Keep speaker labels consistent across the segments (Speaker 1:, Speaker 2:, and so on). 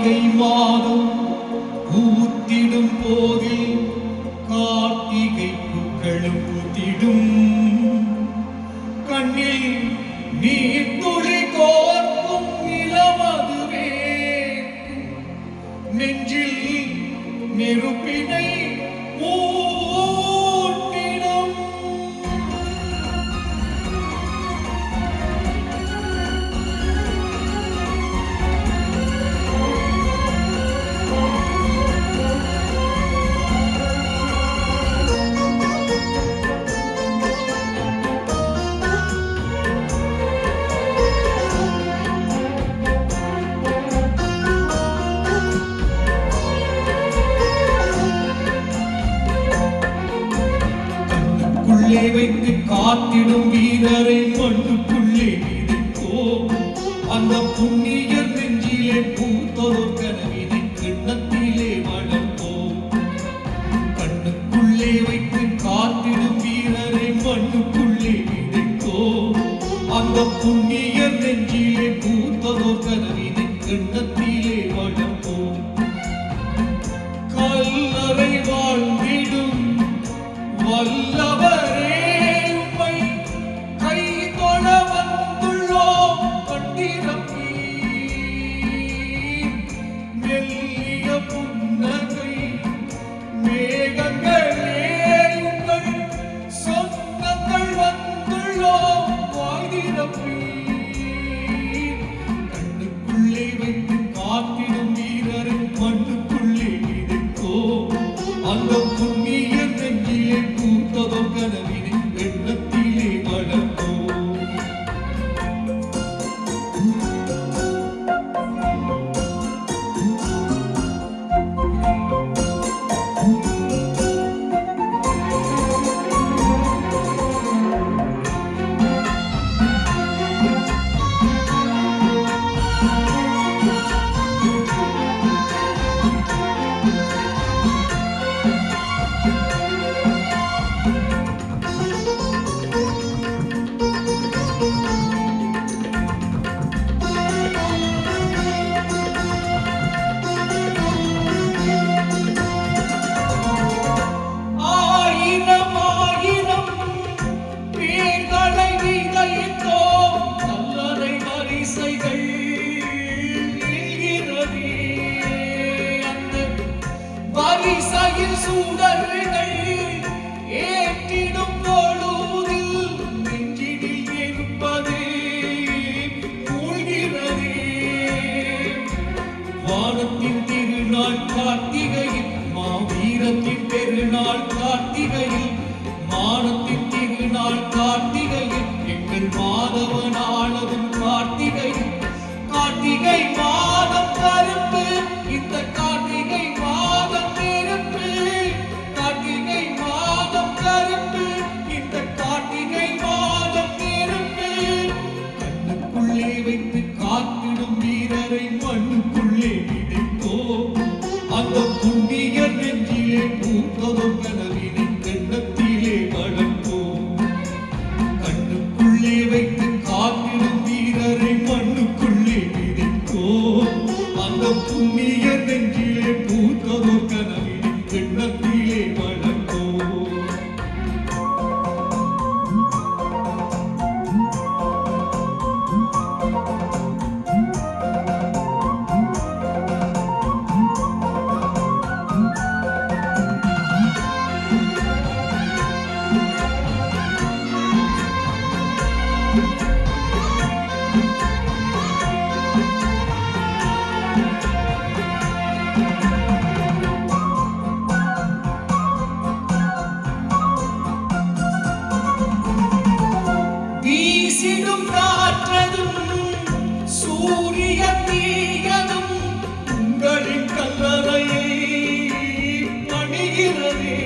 Speaker 1: கார்த்திகை மாதம் பூத்திடும் போதில் கார்த்திகை பூக்களும் பூத்திடும் கண்ணில் நீர் துளி கோர்க்கும் நிலமதுவே நெஞ்சில் நெருப்பினை வைத்து காத்திடும் வீரரை மண்ணுக்குள்ளே விதைப்போம். அந்த புண்ணியர் நெஞ்சிலே பூத்ததோ கனவினை கிண்ணத்திலே வளர்ப்போம். கண்ணுக்குள்ளே வைத்து காத்திடும் வீரரை மண்ணுக்குள்ளே விதைப்போம். அந்த புண்ணியர் நெஞ்சிலே பூத்ததோ கனவினை கிண்ணத்திலே வளர்ப்போம். கல்லறை வாழ்ந்திடும் வல்லவர் சூடர்கள் ஏற்றிடும் பொழுதில் நெஞ்சினில் இருப்பது மூழ்கிறது. வானத்தின் திருநாள் கார்த்திகையில் மாவீரத்தின் பெருநாள் கார்த்திகையில் மானத்தின் திருநாள் கார்த்திகையில் எங்கள் மாதவன் ஆளவன் கார்த்திகையில் கார்த்திகை மாதம் கருப்பு இந்த கார்த்திகை மாதம் வைத்து காத்திடும் வீரரை மண்ணுக்குள்ளே விதைத்தோம். அந்த புண்ணிய நெஞ்சிலே பூத்ததோ கனவினை கண்ணத்திலே வளர்ப்போம். கண்ணுக்குள்ளே வைத்து காத்திடும் வீரரை மண்ணுக்குள்ளே விதைத்தோம். அந்த புண்ணிய நெஞ்சிலே பூத்ததோ கனவினை கண்ணத்திலே வளர்ப்போம். வீசிடும் காற்றதும் சூரிய தீயதும் உங்களின் கல்லறையை பணிகிறதே.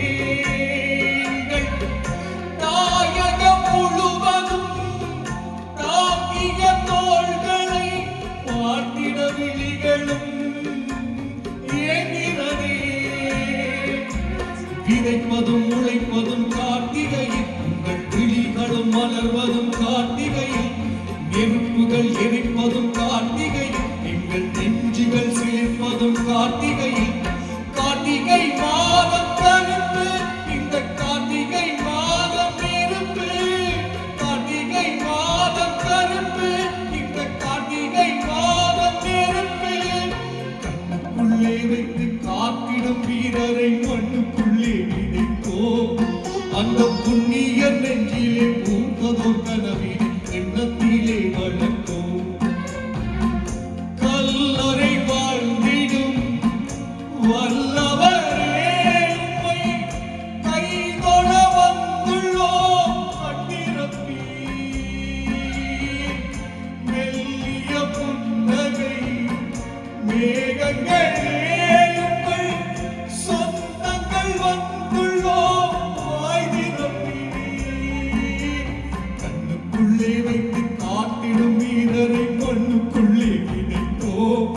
Speaker 1: தாயகம் முழுவதும் தாக்கிய தோள்களை பார்த்திட விழிகளும் ஏங்கிறதே. விதைப்பதும் உழைப்பதும் கார்த்திகையில் உங்கள் விழிகளும் மலர்வதும் கார்த்திகையில் நெருப்புகள் எரிப்பதும் கார்த்திகையில் எங்கள் நெஞ்சுகள் சிலிர்ப்பதும் கண்ணத்திலே வளர்த்தோம். கல்லறை வாழ்ந்திடும் வல்லவரே உம்மை கைதொழ வந்துள்ளோம் கண்ணிரப்பி. மெல்லிய புன்னகை மேகங்களே உங்கள் சொந்தங்கள் வந்துள்ளோம் வாய் திறப்பி. கண்ணுக்குள்ளே வைத்து காத்திடும் வீரரை மண்ணுக்குள்ளே விதைத்தோம்.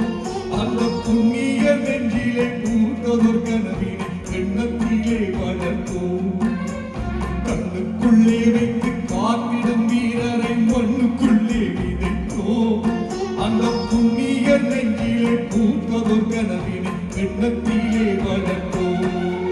Speaker 1: அந்த புண்ணிய நெஞ்சிலே பூத்ததொரு கனவினை எண்ணத்திலே வளர்த்தோம். கண்ணுக்குள்ளே வைத்து காத்திடும் வீரரை மண்ணுக்குள்ளே விதைத்தோம். அந்த புண்ணிய நெஞ்சிலே பூத்ததொரு கனவினை எண்ணத்திலே வளர்த்தோம்.